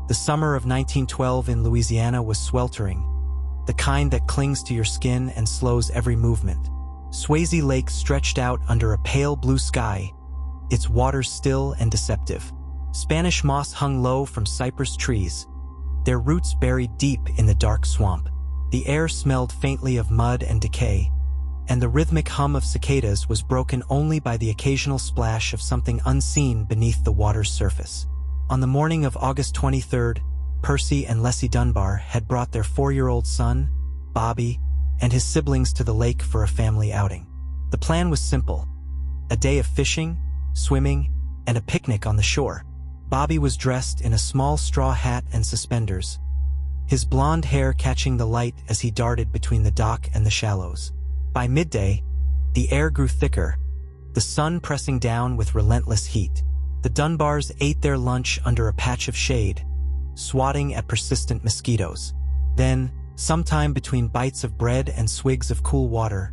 The summer of 1912 in Louisiana was sweltering, the kind that clings to your skin and slows every movement. Swayze Lake stretched out under a pale blue sky, its waters still and deceptive. Spanish moss hung low from cypress trees, their roots buried deep in the dark swamp. The air smelled faintly of mud and decay, and the rhythmic hum of cicadas was broken only by the occasional splash of something unseen beneath the water's surface. On the morning of August 23rd, Percy and Leslie Dunbar had brought their 4-year-old son, Bobby, and his siblings to the lake for a family outing. The plan was simple: a day of fishing, swimming, and a picnic on the shore. Bobby was dressed in a small straw hat and suspenders, his blonde hair catching the light as he darted between the dock and the shallows. By midday, the air grew thicker, the sun pressing down with relentless heat. The Dunbars ate their lunch under a patch of shade, swatting at persistent mosquitoes. Then, sometime between bites of bread and swigs of cool water,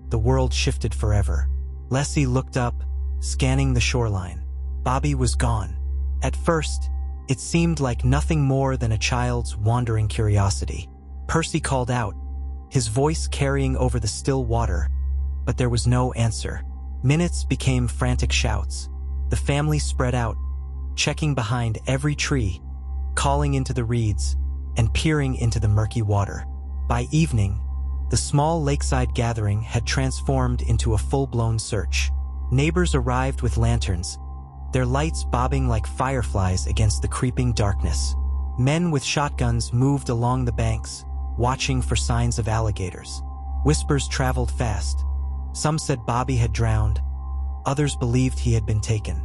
the world shifted forever. Leslie looked up, scanning the shoreline. Bobby was gone. At first, it seemed like nothing more than a child's wandering curiosity. Percy called out, his voice carrying over the still water, but there was no answer. Minutes became frantic shouts. The family spread out, checking behind every tree, calling into the reeds, and peering into the murky water. By evening, the small lakeside gathering had transformed into a full-blown search. Neighbors arrived with lanterns, their lights bobbing like fireflies against the creeping darkness. Men with shotguns moved along the banks, watching for signs of alligators. Whispers traveled fast. Some said Bobby had drowned, others believed he had been taken.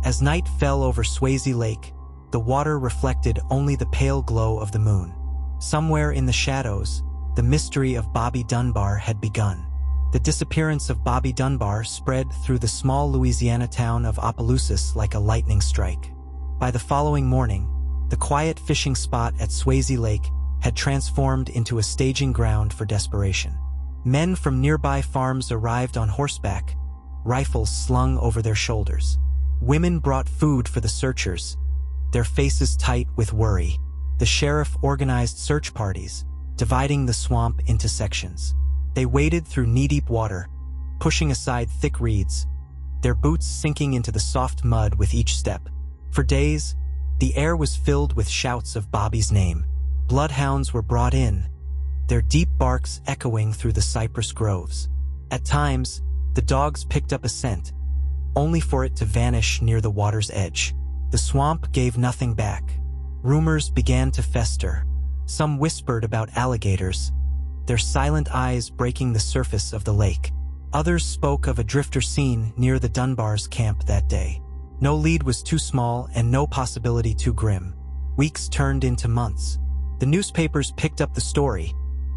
As night fell over Swayze Lake, the water reflected only the pale glow of the moon. Somewhere in the shadows, the mystery of Bobby Dunbar had begun. The disappearance of Bobby Dunbar spread through the small Louisiana town of Opelousas like a lightning strike. By the following morning, the quiet fishing spot at Swayze Lake had transformed into a staging ground for desperation. Men from nearby farms arrived on horseback, rifles slung over their shoulders. Women brought food for the searchers, their faces tight with worry. The sheriff organized search parties, dividing the swamp into sections. They waded through knee-deep water, pushing aside thick reeds, their boots sinking into the soft mud with each step. For days, the air was filled with shouts of Bobby's name. Bloodhounds were brought in, their deep barks echoing through the cypress groves. At times, the dogs picked up a scent, only for it to vanish near the water's edge. The swamp gave nothing back. Rumors began to fester. Some whispered about alligators, their silent eyes breaking the surface of the lake. Others spoke of a drifter seen near the Dunbars' camp that day. No lead was too small and no possibility too grim. Weeks turned into months. The newspapers picked up the story,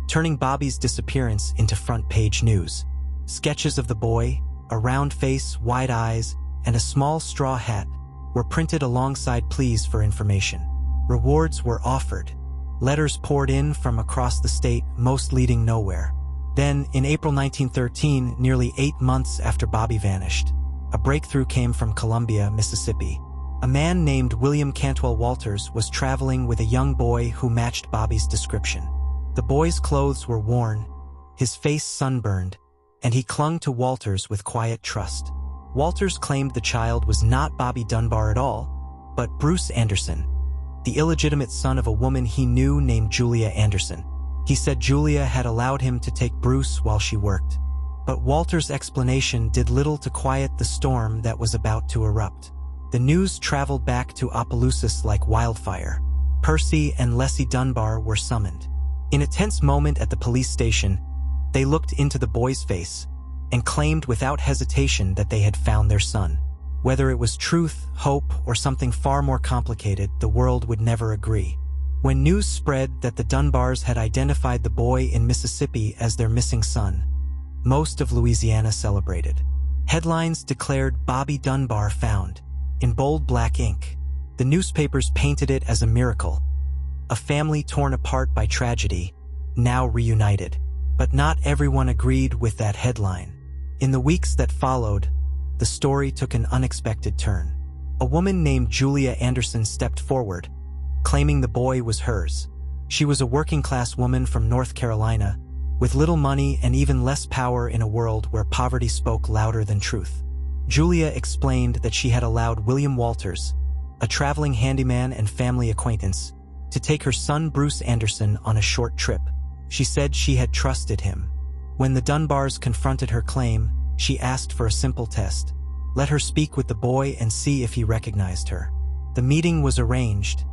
turning Bobby's disappearance into front-page news. Sketches of the boy, a round face, wide eyes, and a small straw hat, were printed alongside pleas for information. Rewards were offered. Letters poured in from across the state, most leading nowhere. Then, in April 1913, nearly 8 months after Bobby vanished, a breakthrough came from Columbia, Mississippi. A man named William Cantwell Walters was traveling with a young boy who matched Bobby's description. The boy's clothes were worn, his face sunburned, and he clung to Walters with quiet trust. Walters claimed the child was not Bobby Dunbar at all, but Bruce Anderson, the illegitimate son of a woman he knew named Julia Anderson. He said Julia had allowed him to take Bruce while she worked. But Walter's explanation did little to quiet the storm that was about to erupt. The news traveled back to Opelousas like wildfire. Percy and Leslie Dunbar were summoned. In a tense moment at the police station, they looked into the boy's face and claimed without hesitation that they had found their son. Whether it was truth, hope, or something far more complicated, the world would never agree. When news spread that the Dunbars had identified the boy in Mississippi as their missing son, most of Louisiana celebrated. Headlines declared Bobby Dunbar found, in bold black ink. The newspapers painted it as a miracle, a family torn apart by tragedy, now reunited. But not everyone agreed with that headline. In the weeks that followed, the story took an unexpected turn. A woman named Julia Anderson stepped forward, claiming the boy was hers. She was a working-class woman from North Carolina, with little money and even less power in a world where poverty spoke louder than truth. Julia explained that she had allowed William Walters, a traveling handyman and family acquaintance, to take her son Bruce Anderson on a short trip. She said she had trusted him. When the Dunbars confronted her claim, she asked for a simple test. Let her speak with the boy and see if he recognized her. The meeting was arranged,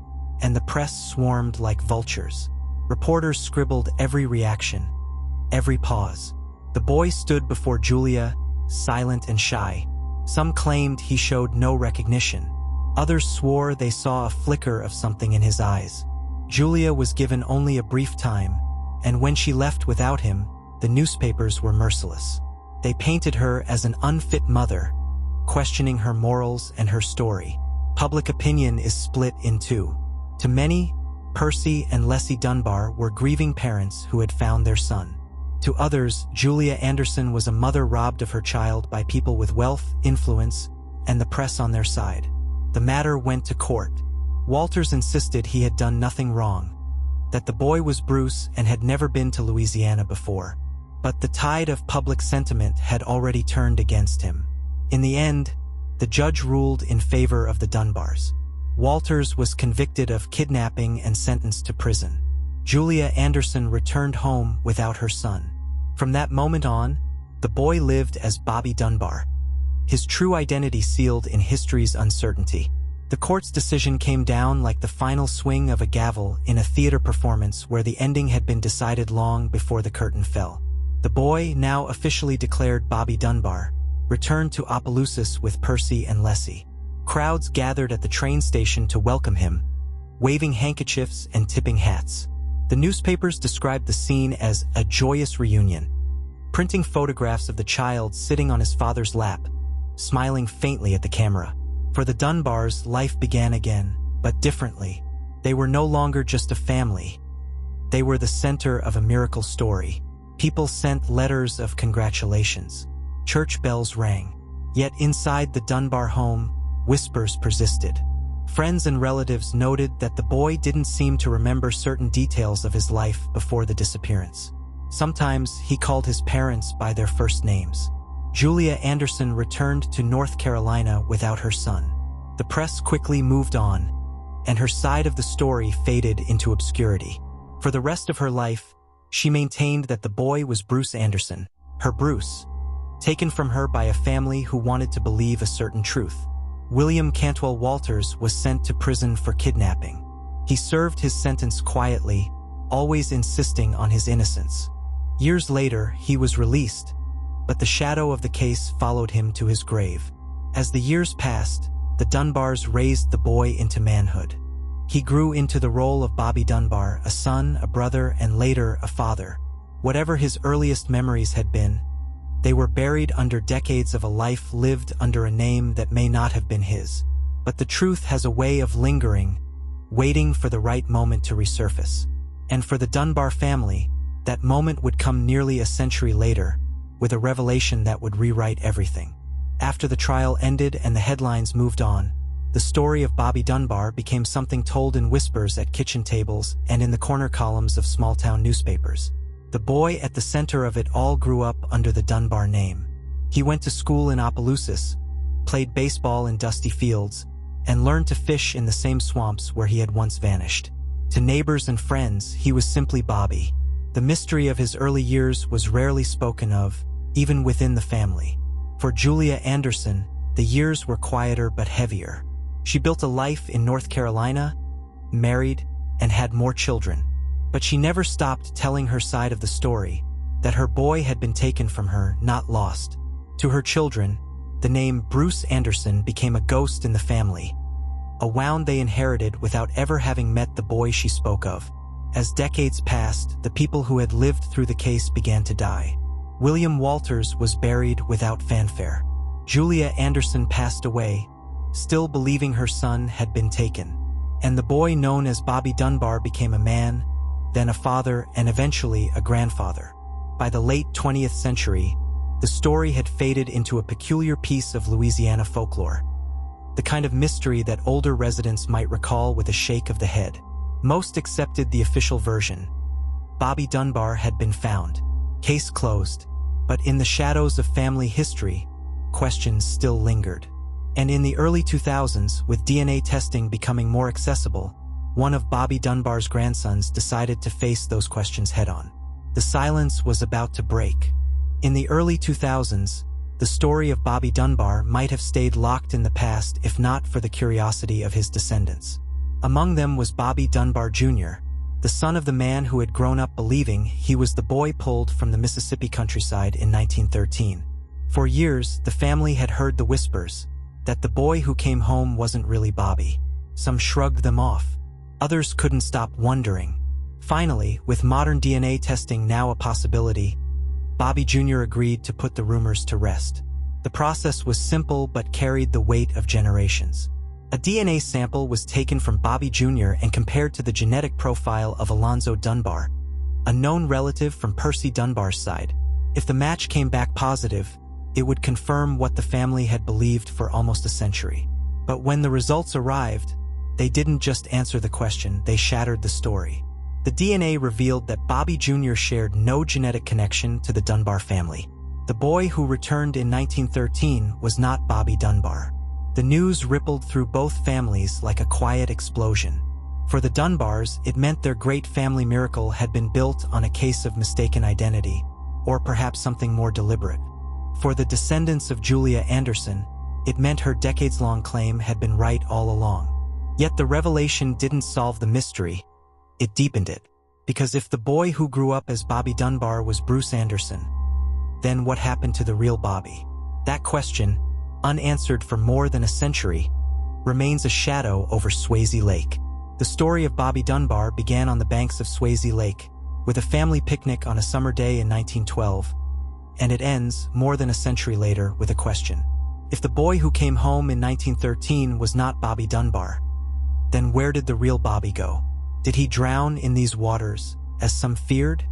and the press swarmed like vultures. Reporters scribbled every reaction, every pause. The boy stood before Julia, silent and shy. Some claimed he showed no recognition. Others swore they saw a flicker of something in his eyes. Julia was given only a brief time, and when she left without him, the newspapers were merciless. They painted her as an unfit mother, questioning her morals and her story. Public opinion is split in two. To many, Percy and Leslie Dunbar were grieving parents who had found their son. To others, Julia Anderson was a mother robbed of her child by people with wealth, influence, and the press on their side. The matter went to court. Walters insisted he had done nothing wrong, that the boy was Bruce and had never been to Louisiana before. But the tide of public sentiment had already turned against him. In the end, the judge ruled in favor of the Dunbars. Walters was convicted of kidnapping and sentenced to prison. Julia Anderson returned home without her son. From that moment on, the boy lived as Bobby Dunbar, his true identity sealed in history's uncertainty. The court's decision came down like the final swing of a gavel in a theater performance where the ending had been decided long before the curtain fell. The boy, now officially declared Bobby Dunbar, returned to Opelousas with Percy and Leslie. Crowds gathered at the train station to welcome him, waving handkerchiefs and tipping hats. The newspapers described the scene as a joyous reunion, printing photographs of the child sitting on his father's lap, smiling faintly at the camera. For the Dunbars, life began again, but differently. They were no longer just a family. They were the center of a miracle story. People sent letters of congratulations. Church bells rang. Yet inside the Dunbar home, whispers persisted. Friends and relatives noted that the boy didn't seem to remember certain details of his life before the disappearance. Sometimes he called his parents by their first names. Julia Anderson returned to North Carolina without her son. The press quickly moved on, and her side of the story faded into obscurity. For the rest of her life, she maintained that the boy was Bruce Anderson, her Bruce, taken from her by a family who wanted to believe a certain truth. William Cantwell Walters was sent to prison for kidnapping. He served his sentence quietly, always insisting on his innocence. Years later, he was released, but the shadow of the case followed him to his grave. As the years passed, the Dunbars raised the boy into manhood. He grew into the role of Bobby Dunbar, a son, a brother, and later a father. Whatever his earliest memories had been, they were buried under decades of a life lived under a name that may not have been his. But the truth has a way of lingering, waiting for the right moment to resurface. And for the Dunbar family, that moment would come nearly a century later, with a revelation that would rewrite everything. After the trial ended and the headlines moved on, the story of Bobby Dunbar became something told in whispers at kitchen tables and in the corner columns of small-town newspapers. The boy at the center of it all grew up under the Dunbar name. He went to school in Opelousas, played baseball in dusty fields, and learned to fish in the same swamps where he had once vanished. To neighbors and friends, he was simply Bobby. The mystery of his early years was rarely spoken of, even within the family. For Julia Anderson, the years were quieter but heavier. She built a life in North Carolina, married, and had more children. But she never stopped telling her side of the story, that her boy had been taken from her, not lost. To her children, the name Bruce Anderson became a ghost in the family, a wound they inherited without ever having met the boy she spoke of. As decades passed, the people who had lived through the case began to die. William Walters was buried without fanfare. Julia Anderson passed away, still believing her son had been taken. And the boy known as Bobby Dunbar became a man, then a father, and eventually a grandfather. By the late 20th century, the story had faded into a peculiar piece of Louisiana folklore. the kind of mystery that older residents might recall with a shake of the head. Most accepted the official version. Bobby Dunbar had been found. Case closed. But in the shadows of family history, questions still lingered. And in the early 2000s, with DNA testing becoming more accessible, one of Bobby Dunbar's grandsons decided to face those questions head-on. The silence was about to break. In the early 2000s, the story of Bobby Dunbar might have stayed locked in the past if not for the curiosity of his descendants. Among them was Bobby Dunbar Jr., the son of the man who had grown up believing he was the boy pulled from the Mississippi countryside in 1913. For years, the family had heard the whispers that the boy who came home wasn't really Bobby. Some shrugged them off. Others couldn't stop wondering. Finally, with modern DNA testing now a possibility, Bobby Jr. agreed to put the rumors to rest. The process was simple but carried the weight of generations. A DNA sample was taken from Bobby Jr. and compared to the genetic profile of Alonzo Dunbar, a known relative from Percy Dunbar's side. If the match came back positive, it would confirm what the family had believed for almost a century. But when the results arrived, they didn't just answer the question, they shattered the story. The DNA revealed that Bobby Jr. shared no genetic connection to the Dunbar family. The boy who returned in 1913 was not Bobby Dunbar. The news rippled through both families like a quiet explosion. For the Dunbars, it meant their great family miracle had been built on a case of mistaken identity, or perhaps something more deliberate. For the descendants of Julia Anderson, it meant her decades-long claim had been right all along. Yet the revelation didn't solve the mystery. It deepened it. Because if the boy who grew up as Bobby Dunbar was Bruce Anderson, then what happened to the real Bobby? That question, unanswered for more than a century, remains a shadow over Swayze Lake. The story of Bobby Dunbar began on the banks of Swayze Lake, with a family picnic on a summer day in 1912, and it ends, more than a century later, with a question. If the boy who came home in 1913 was not Bobby Dunbar, then where did the real Bobby go? Did he drown in these waters, as some feared?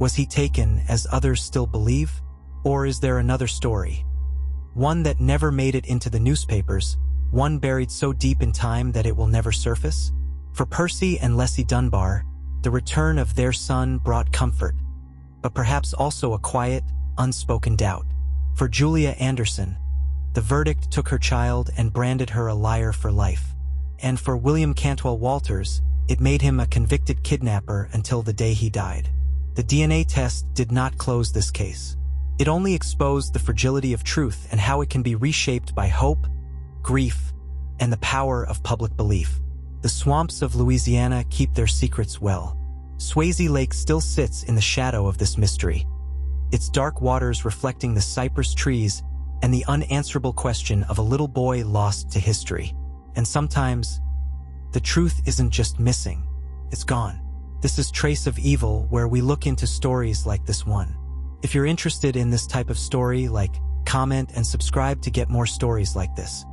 Was he taken, as others still believe? Or is there another story? One that never made it into the newspapers, one buried so deep in time that it will never surface? For Percy and Leslie Dunbar, the return of their son brought comfort, but perhaps also a quiet, unspoken doubt. For Julia Anderson, the verdict took her child and branded her a liar for life. And for William Cantwell Walters, it made him a convicted kidnapper until the day he died. The DNA test did not close this case. It only exposed the fragility of truth and how it can be reshaped by hope, grief, and the power of public belief. The swamps of Louisiana keep their secrets well. Swayze Lake still sits in the shadow of this mystery, its dark waters reflecting the cypress trees and the unanswerable question of a little boy lost to history. And sometimes, the truth isn't just missing, it's gone. This is Trace of Evil, where we look into stories like this one. If you're interested in this type of story, comment and subscribe to get more stories like this.